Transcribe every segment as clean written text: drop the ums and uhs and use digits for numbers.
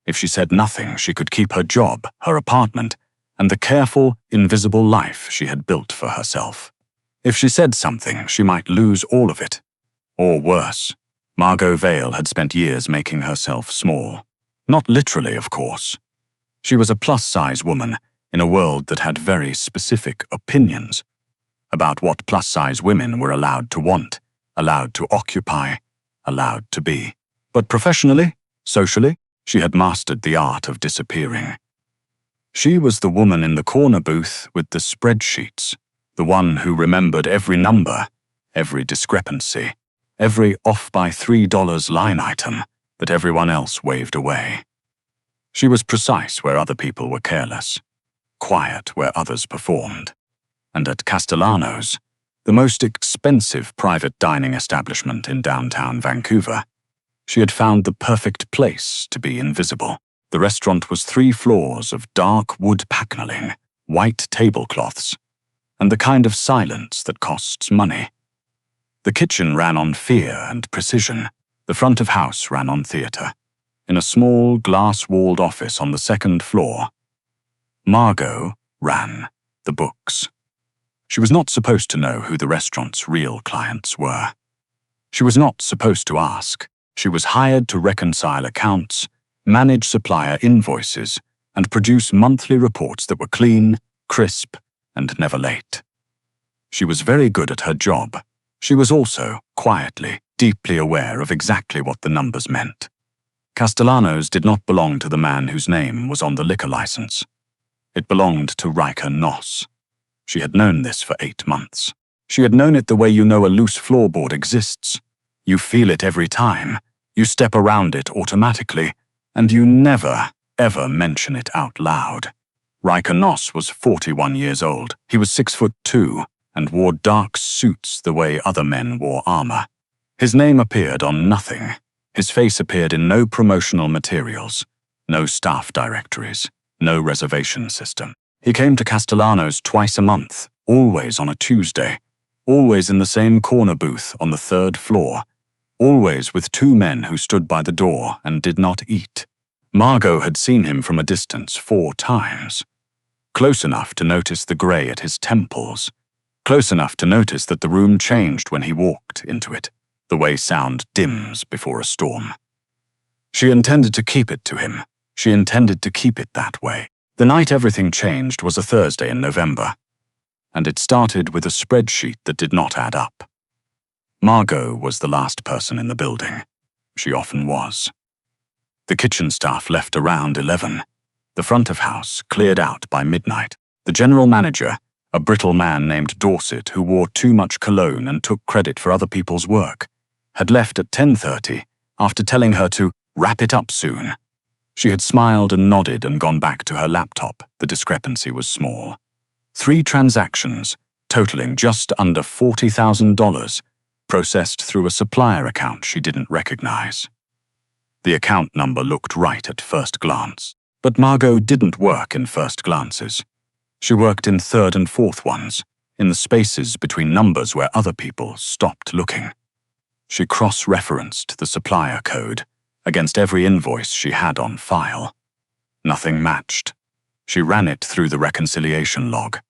If she said nothing, she could keep her job, her apartment, and the careful, invisible life she had built for herself. If she said something, she might lose all of it. Or worse, Margot Vale had spent years making herself small. Not literally, of course. She was a plus-size woman in a world that had very specific opinions about what plus-size women were allowed to want, allowed to occupy, allowed to be. But professionally, socially, she had mastered the art of disappearing. She was the woman in the corner booth with the spreadsheets, the one who remembered every number, every discrepancy, every off-by-$3 line item that everyone else waved away. She was precise where other people were careless, quiet where others performed. And at Castellano's, the most expensive private dining establishment in downtown Vancouver, she had found the perfect place to be invisible. The restaurant was 3 floors of dark wood paneling, white tablecloths, and the kind of silence that costs money. The kitchen ran on fear and precision. The front of house ran on theatre. In a small, glass-walled office on the 2nd floor, Margot ran the books. She was not supposed to know who the restaurant's real clients were. She was not supposed to ask. She was hired to reconcile accounts, manage supplier invoices, and produce monthly reports that were clean, crisp, and never late. She was very good at her job. She was also, quietly, deeply aware of exactly what the numbers meant. Castellano's did not belong to the man whose name was on the liquor license. It belonged to Riker Noss. She had known this for 8 months. She had known it the way you know a loose floorboard exists. You feel it every time. You step around it automatically, and you never, ever mention it out loud. Riker Noss was 41 years old. He was 6'2" and wore dark suits the way other men wore armor. His name appeared on nothing. His face appeared in no promotional materials, no staff directories, no reservation system. He came to Castellano's twice a month, always on a Tuesday, always in the same corner booth on the 3rd floor, always with 2 men who stood by the door and did not eat. Margot had seen him from a distance 4 times. Close enough to notice the grey at his temples. Close enough to notice that the room changed when he walked into it, the way sound dims before a storm. She intended to keep it to him. She intended to keep it that way. The night everything changed was a Thursday in November, and it started with a spreadsheet that did not add up. Margot was the last person in the building. She often was. The kitchen staff left around 11. The front of house cleared out by midnight. The general manager, a brittle man named Dorset who wore too much cologne and took credit for other people's work, had left at 10:30 after telling her to wrap it up soon. She had smiled and nodded and gone back to her laptop. The discrepancy was small. 3 transactions, totaling just under $40,000, processed through a supplier account she didn't recognize. The account number looked right at first glance, but Margot didn't work in first glances. She worked in 3rd and 4th ones, in the spaces between numbers where other people stopped looking. She cross-referenced the supplier code against every invoice she had on file. Nothing matched. She ran it through the reconciliation log.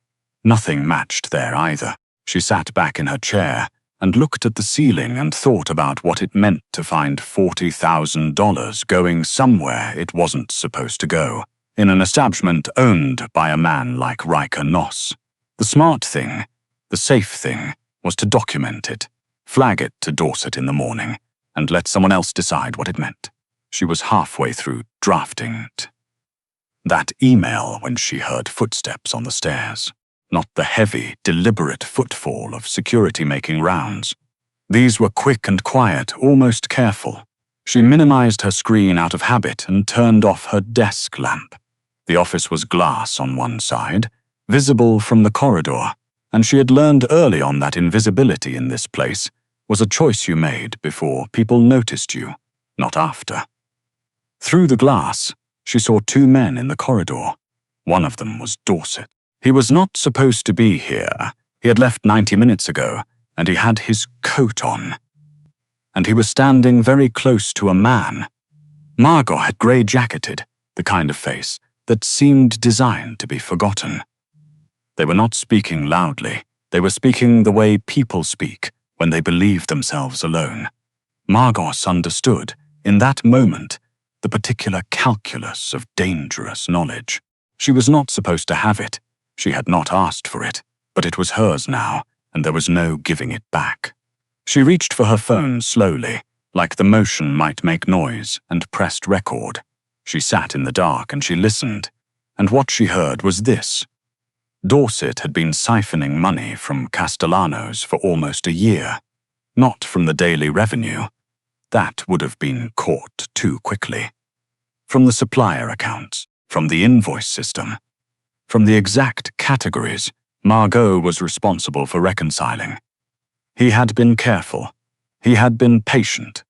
Nothing matched there either. She sat back in her chair and looked at the ceiling and thought about what it meant to find $40,000 going somewhere it wasn't supposed to go, in an establishment owned by a man like Riker Noss. The smart thing, the safe thing, was to document it, flag it to Dorset in the morning, and let someone else decide what it meant. She was halfway through drafting it. That email when she heard footsteps on the stairs. Not the heavy, deliberate footfall of security making rounds. These were quick and quiet, almost careful. She minimized her screen out of habit and turned off her desk lamp. The office was glass on one side, visible from the corridor, and she had learned early on that invisibility in this place was a choice you made before people noticed you, not after. Through the glass, she saw 2 men in the corridor. One of them was Dorset. He was not supposed to be here. He had left 90 minutes ago, and he had his coat on. And he was standing very close to a man. Margot had grey-jacketed, the kind of face that seemed designed to be forgotten. They were not speaking loudly. They were speaking the way people speak when they believe themselves alone. Margot understood, in that moment, the particular calculus of dangerous knowledge. She was not supposed to have it. She had not asked for it, but it was hers now, and there was no giving it back. She reached for her phone slowly, like the motion might make noise, and pressed record. She sat in the dark and she listened, and what she heard was this. Dorset had been siphoning money from Castellanos for almost a year, not from the daily revenue. That would have been caught too quickly. From the supplier accounts, from the invoice system, from the exact categories Margot was responsible for reconciling. He had been careful. He had been patient.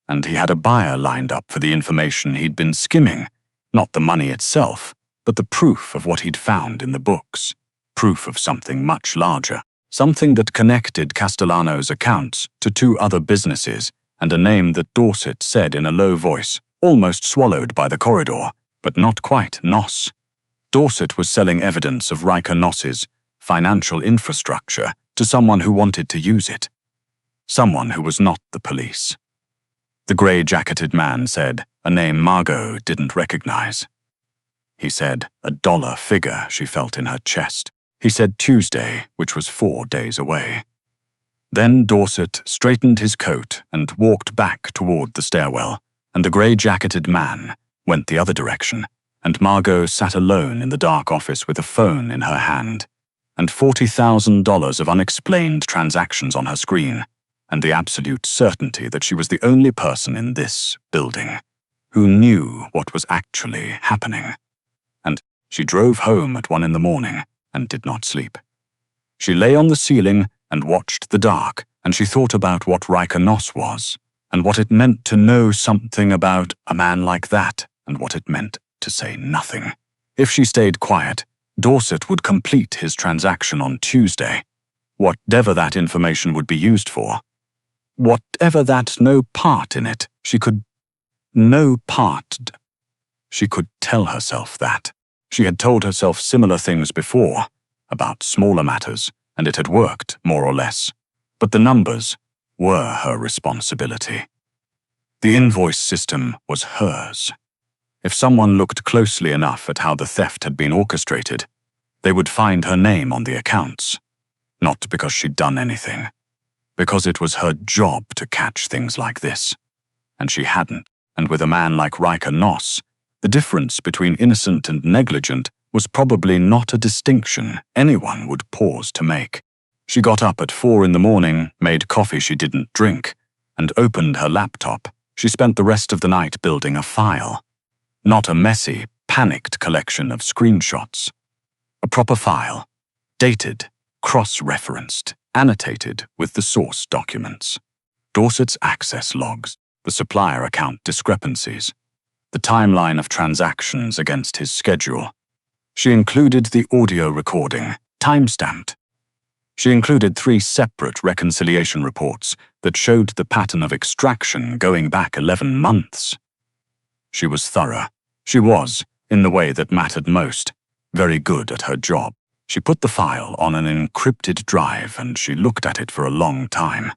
And he had a buyer lined up for the information he'd been skimming, not the money itself, but the proof of what he'd found in the books, proof of something much larger, something that connected Castellano's accounts to two other businesses and a name that Dorset said in a low voice, almost swallowed by the corridor, but not quite Noss. Dorset was selling evidence of Riker Noss's financial infrastructure to someone who wanted to use it, someone who was not the police. The grey-jacketed man said a name Margot didn't recognize. He said a dollar figure she felt in her chest. He said Tuesday, which was 4 days away. Then Dorset straightened his coat and walked back toward the stairwell, and the grey-jacketed man went the other direction, and Margot sat alone in the dark office with a phone in her hand, and $40,000 of unexplained transactions on her screen, and the absolute certainty that she was the only person in this building who knew what was actually happening. And she drove home at 1 in the morning and did not sleep. She lay on the ceiling and watched the dark, and she thought about what Riker Noss was, and what it meant to know something about a man like that, and what it meant to say nothing. If she stayed quiet, Dorset would complete his transaction on Tuesday. Whatever that information would be used for, whatever that no part in it, she could tell herself that. She had told herself similar things before, about smaller matters, and it had worked, more or less. But the numbers were her responsibility. The invoice system was hers. If someone looked closely enough at how the theft had been orchestrated, they would find her name on the accounts. Not because she'd done anything, because it was her job to catch things like this. And she hadn't, and with a man like Riker Noss, the difference between innocent and negligent was probably not a distinction anyone would pause to make. She got up at 4 in the morning, made coffee she didn't drink, and opened her laptop. She spent the rest of the night building a file. Not a messy, panicked collection of screenshots. A proper file, dated, cross-referenced, annotated with the source documents. Dorset's access logs, the supplier account discrepancies, the timeline of transactions against his schedule. She included the audio recording, timestamped. She included 3 separate reconciliation reports that showed the pattern of extraction going back 11 months. She was thorough. She was, in the way that mattered most, very good at her job. She put the file on an encrypted drive and she looked at it for a long time.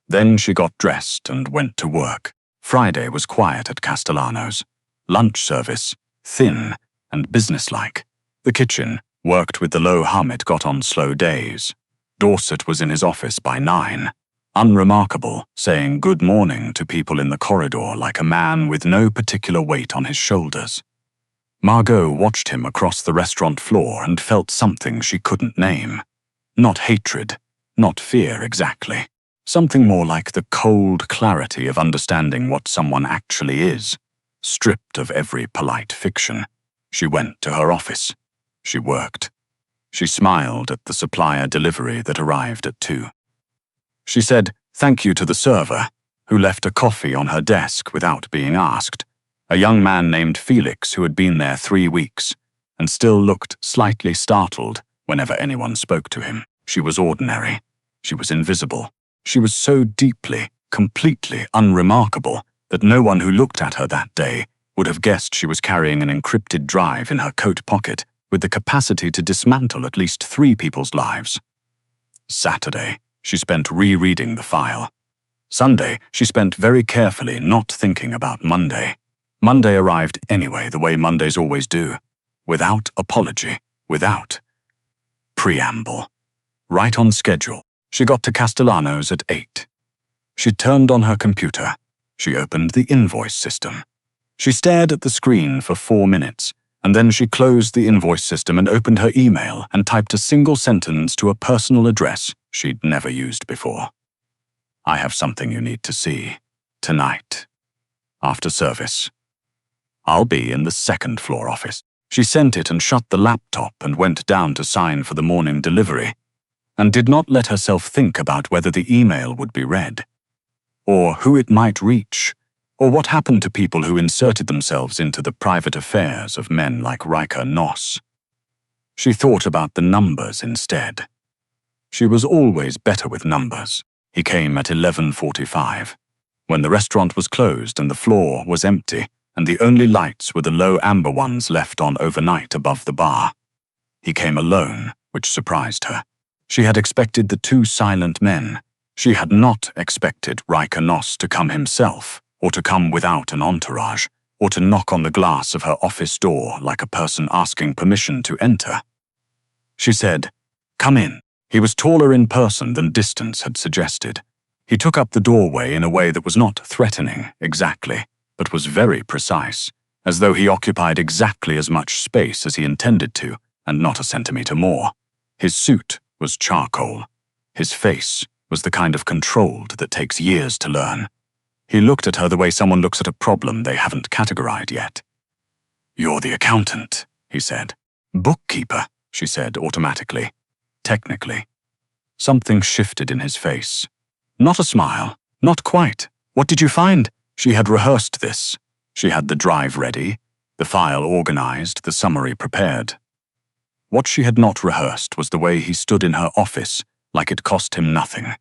Then she got dressed and went to work. Friday was quiet at Castellanos. Lunch service, thin and businesslike. The kitchen worked with the low hum it got on slow days. Dorset was in his office by 9, unremarkable, saying good morning to people in the corridor like a man with no particular weight on his shoulders. Margot watched him across the restaurant floor and felt something she couldn't name. Not hatred, not fear exactly. Something more like the cold clarity of understanding what someone actually is, stripped of every polite fiction. She went to her office. She worked. She smiled at the supplier delivery that arrived at 2. She said thank you to the server, who left a coffee on her desk without being asked, a young man named Felix who had been there 3 weeks, and still looked slightly startled whenever anyone spoke to him. She was ordinary. She was invisible. She was so deeply, completely unremarkable that no one who looked at her that day would have guessed she was carrying an encrypted drive in her coat pocket with the capacity to dismantle at least 3 people's lives. Saturday, she spent rereading the file. Sunday, she spent very carefully not thinking about Monday. Monday arrived anyway, the way Mondays always do, without apology, without preamble. Right on schedule. She got to Castellano's at 8. She turned on her computer. She opened the invoice system. She stared at the screen for 4 minutes, and then she closed the invoice system and opened her email and typed a single sentence to a personal address she'd never used before. I have something you need to see. Tonight. After service. I'll be in the 2nd floor office. She sent it and shut the laptop and went down to sign for the morning delivery, and did not let herself think about whether the email would be read, or who it might reach, or what happened to people who inserted themselves into the private affairs of men like Riker Noss. She thought about the numbers instead. She was always better with numbers. He came at 11:45, when the restaurant was closed and the floor was empty, and the only lights were the low amber ones left on overnight above the bar. He came alone, which surprised her. She had expected the 2 silent men. She had not expected Riker Noss to come himself, or to come without an entourage, or to knock on the glass of her office door like a person asking permission to enter. She said, "Come in." He was taller in person than distance had suggested. He took up the doorway in a way that was not threatening, exactly, but was very precise, as though he occupied exactly as much space as he intended to, and not a centimeter more. His suit was charcoal. His face was the kind of controlled that takes years to learn. He looked at her the way someone looks at a problem they haven't categorized yet. "You're the accountant," he said. "Bookkeeper," she said automatically. Technically. Something shifted in his face. Not a smile. Not quite. "What did you find?" She had rehearsed this. She had the drive ready, the file organized, the summary prepared. What she had not rehearsed was the way he stood in her office, like it cost him nothing.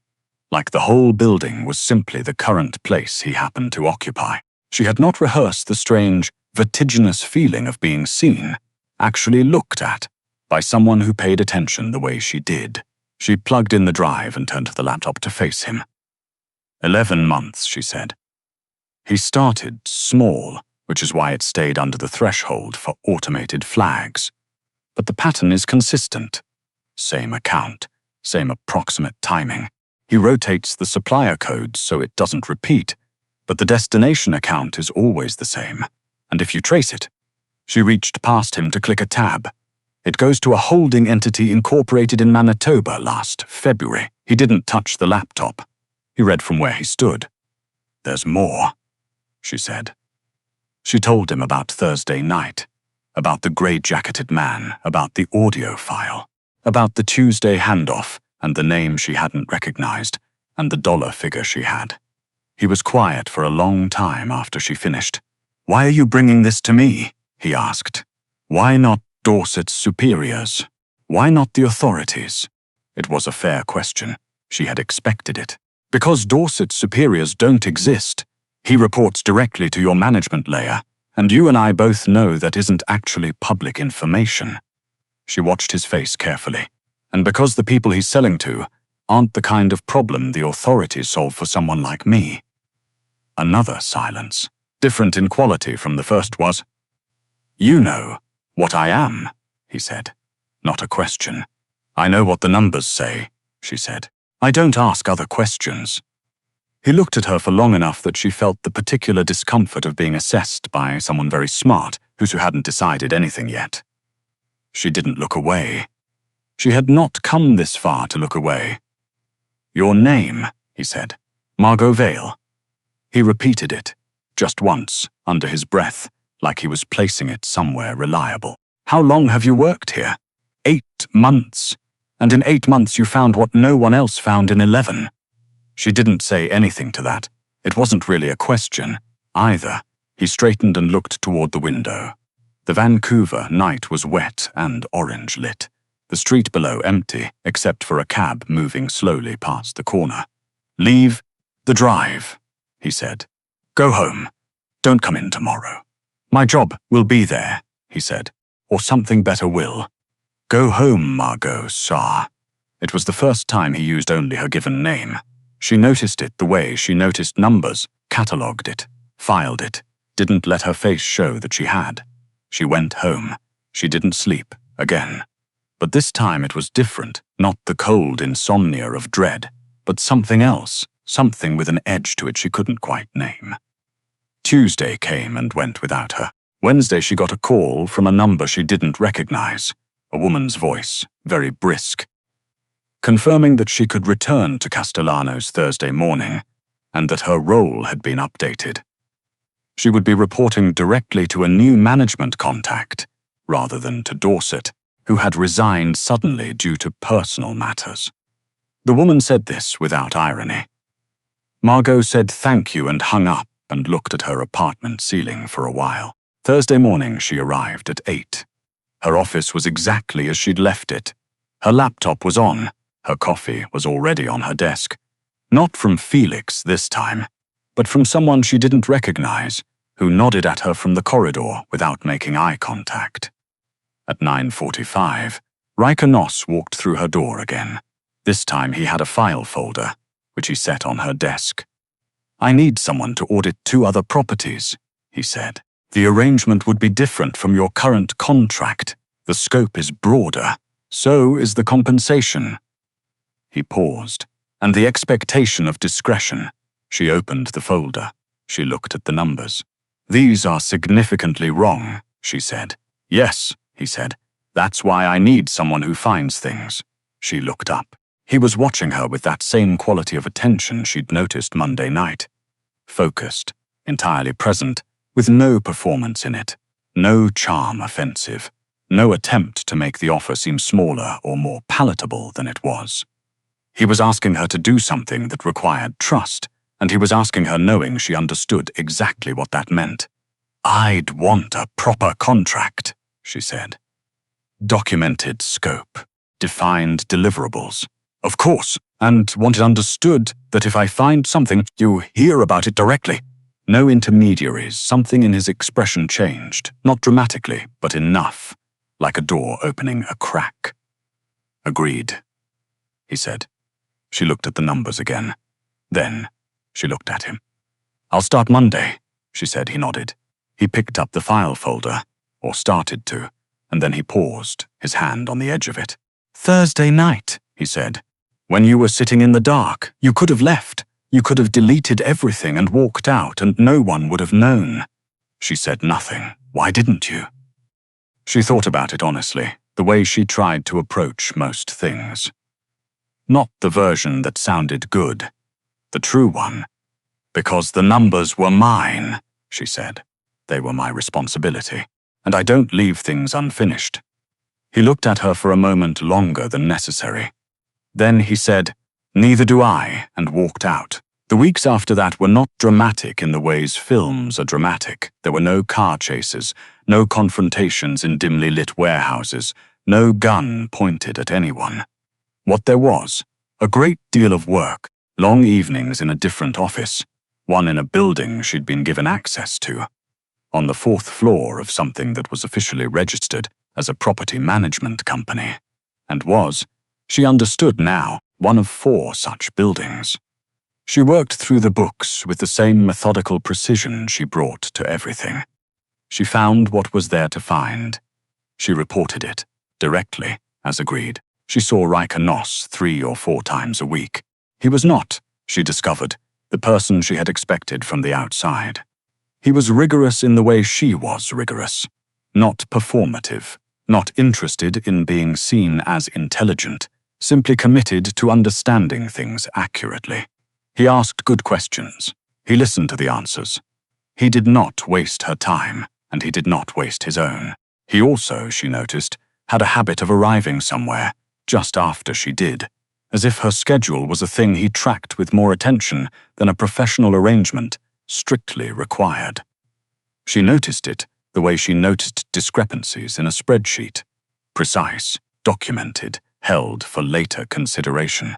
Like the whole building was simply the current place he happened to occupy. She had not rehearsed the strange, vertiginous feeling of being seen, actually looked at, by someone who paid attention the way she did. She plugged in the drive and turned the laptop to face him. 11 months, she said. He started small, which is why it stayed under the threshold for automated flags. But the pattern is consistent. Same account, same approximate timing. He rotates the supplier codes so it doesn't repeat, but the destination account is always the same. And if you trace it, she reached past him to click a tab. It goes to a holding entity incorporated in Manitoba last February. He didn't touch the laptop. He read from where he stood. "There's more," she said. She told him about Thursday night, about the grey-jacketed man, about the audio file, about the Tuesday handoff and the name she hadn't recognized, and the dollar figure she had. He was quiet for a long time after she finished. "Why are you bringing this to me?" he asked. "Why not Dorset's superiors? Why not the authorities?" It was a fair question. She had expected it. "Because Dorset's superiors don't exist. He reports directly to your management layer, and you and I both know that isn't actually public information." She watched his face carefully. "And because the people he's selling to aren't the kind of problem the authorities solve for someone like me." Another silence, different in quality from the first, was, "You know what I am," he said. Not a question. "I know what the numbers say," she said. "I don't ask other questions." He looked at her for long enough that she felt the particular discomfort of being assessed by someone very smart who hadn't decided anything yet. She didn't look away. She had not come this far to look away. "Your name," he said. "Margot Vale." He repeated it, just once, under his breath, like he was placing it somewhere reliable. "How long have you worked here?" 8 months. And in 8 months you found what no one else found in 11. She didn't say anything to that. It wasn't really a question, either. He straightened and looked toward the window. The Vancouver night was wet and orange-lit. The street below empty, except for a cab moving slowly past the corner. "Leave the drive," he said. Go home. Don't come in tomorrow. My job will be there, he said, or something better will. Go home, Margot Saar. It was the first time he used only her given name. She noticed it the way she noticed numbers, catalogued it, filed it, didn't let her face show that she had. She went home. She didn't sleep again. But this time it was different, not the cold insomnia of dread, but something else, something with an edge to it she couldn't quite name. Tuesday came and went without her. Wednesday she got a call from a number she didn't recognize, a woman's voice, very brisk, confirming that she could return to Castellano's Thursday morning and that her role had been updated. She would be reporting directly to a new management contact rather than to Dorset, who had resigned suddenly due to personal matters. The woman said this without irony. Margot said thank you and hung up and looked at her apartment ceiling for a while. Thursday morning she arrived at 8. Her office was exactly as she'd left it. Her laptop was on. Her coffee was already on her desk. Not from Felix this time, but from someone she didn't recognize, who nodded at her from the corridor without making eye contact. At 9:45, Riker Noss walked through her door again. This time he had a file folder, which he set on her desk. I need someone to audit 2 other properties, he said. The arrangement would be different from your current contract. The scope is broader. So is the compensation. He paused, and the expectation of discretion. She opened the folder. She looked at the numbers. These are significantly wrong, she said. Yes, he said. That's why I need someone who finds things. She looked up. He was watching her with that same quality of attention she'd noticed Monday night. Focused, entirely present, with no performance in it, no charm offensive, no attempt to make the offer seem smaller or more palatable than it was. He was asking her to do something that required trust, and he was asking her knowing she understood exactly what that meant. I'd want a proper contract, she said. Documented scope, defined deliverables. Of course, and want it understood that if I find something, you hear about it directly. No intermediaries. Something in his expression changed, not dramatically, but enough, like a door opening a crack. Agreed, he said. She looked at the numbers again. Then she looked at him. I'll start Monday, she said. He nodded. He picked up the file folder, or started to, and then he paused, his hand on the edge of it. Thursday night, he said. When you were sitting in the dark, you could have left. You could have deleted everything and walked out, and no one would have known. She said nothing. Why didn't you? She thought about it honestly, the way she tried to approach most things. Not the version that sounded good, the true one. Because the numbers were mine, she said. They were my responsibility, and I don't leave things unfinished. He looked at her for a moment longer than necessary. Then he said, neither do I, and walked out. The weeks after that were not dramatic in the ways films are dramatic. There were no car chases, no confrontations in dimly lit warehouses, no gun pointed at anyone. What there was, a great deal of work, long evenings in a different office, one in a building she'd been given access to, on the 4th floor of something that was officially registered as a property management company, and was, she understood now, one of 4 such buildings. She worked through the books with the same methodical precision she brought to everything. She found what was there to find. She reported it, directly, as agreed. She saw Riker Noss 3 or 4 times a week. He was not, she discovered, the person she had expected from the outside. He was rigorous in the way she was rigorous, not performative, not interested in being seen as intelligent, simply committed to understanding things accurately. He asked good questions. He listened to the answers. He did not waste her time, and he did not waste his own. He also, she noticed, had a habit of arriving somewhere, just after she did, as if her schedule was a thing he tracked with more attention than a professional arrangement strictly required. She noticed it the way she noticed discrepancies in a spreadsheet. Precise, documented, held for later consideration.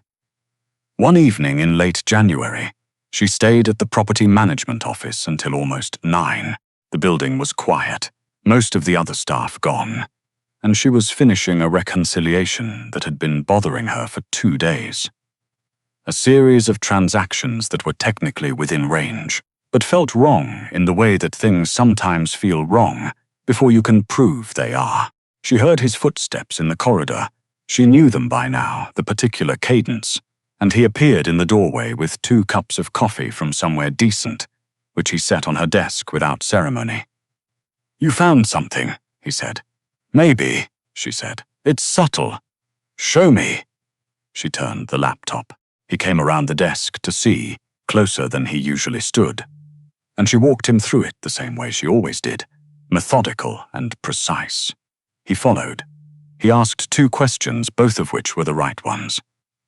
One evening in late January, She stayed at the property management office until almost 9. The building was quiet, most of the other staff gone, and she was finishing a reconciliation that had been bothering her for 2 days. A series of transactions that were technically within range, but felt wrong in the way that things sometimes feel wrong before you can prove they are. She heard his footsteps in the corridor. She knew them by now, the particular cadence, and he appeared in the doorway with 2 cups of coffee from somewhere decent, which he set on her desk without ceremony. "You found something," he said. "Maybe," she said. "It's subtle. Show me." She turned the laptop. He came around the desk to see, closer than he usually stood, and she walked him through it the same way she always did, methodical and precise. He followed. He asked 2 questions, both of which were the right ones.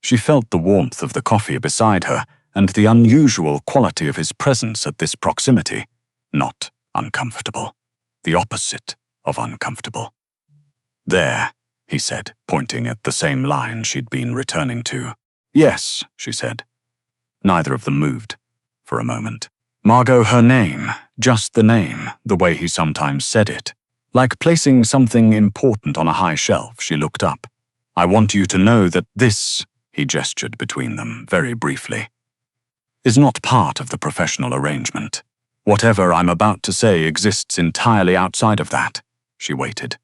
She felt the warmth of the coffee beside her and the unusual quality of his presence at this proximity. Not uncomfortable. The opposite of uncomfortable. "There," he said, pointing at the same line she'd been returning to. "Yes," she said. Neither of them moved for a moment. Margot, her name, just the name, the way he sometimes said it. Like placing something important on a high shelf, she looked up. "I want you to know that this," he gestured between them very briefly, "is not part of the professional arrangement. Whatever I'm about to say exists entirely outside of that." She waited.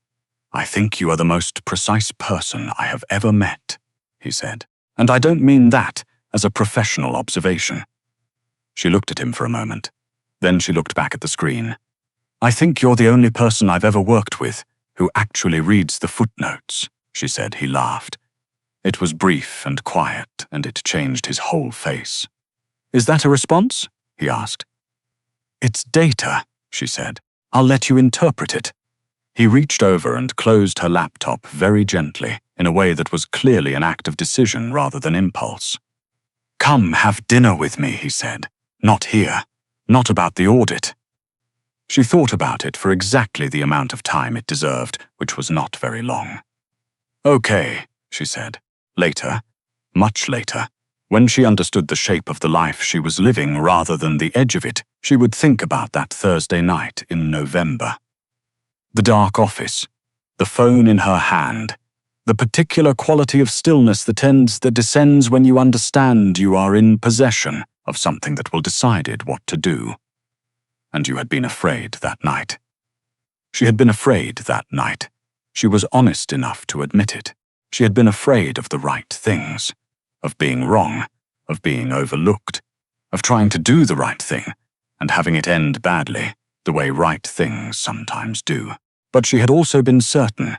"I think you are the most precise person I have ever met," he said. "And I don't mean that as a professional observation." She looked at him for a moment. Then she looked back at the screen. "I think you're the only person I've ever worked with who actually reads the footnotes," she said. He laughed. It was brief and quiet, and it changed his whole face. "Is that a response?" he asked. "It's data," she said. "I'll let you interpret it." He reached over and closed her laptop very gently, in a way that was clearly an act of decision rather than impulse. "Come have dinner with me," he said. "Not here. Not about the audit." She thought about it for exactly the amount of time it deserved, which was not very long. "Okay," she said. Later, much later, when she understood the shape of the life she was living rather than the edge of it, she would think about that Thursday night in November. The dark office, the phone in her hand, the particular quality of stillness that descends when you understand you are in possession of something that will decide what to do. And you had been afraid that night. She had been afraid that night. She was honest enough to admit it. She had been afraid of the right things, of being wrong, of being overlooked, of trying to do the right thing and having it end badly, the way right things sometimes do. But she had also been certain,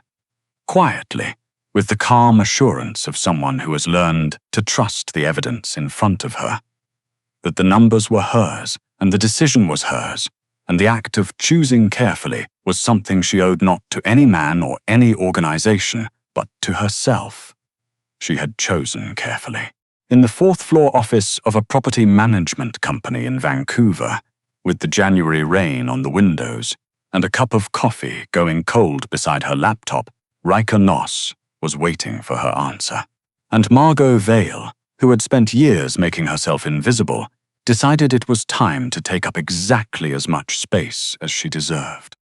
quietly, with the calm assurance of someone who has learned to trust the evidence in front of her, that the numbers were hers and the decision was hers, and the act of choosing carefully was something she owed not to any man or any organization, but to herself. She had chosen carefully. In the 4th-floor office of a property management company in Vancouver, with the January rain on the windows and a cup of coffee going cold beside her laptop, Riker Noss was waiting for her answer. And Margot Vale, who had spent years making herself invisible, decided it was time to take up exactly as much space as she deserved.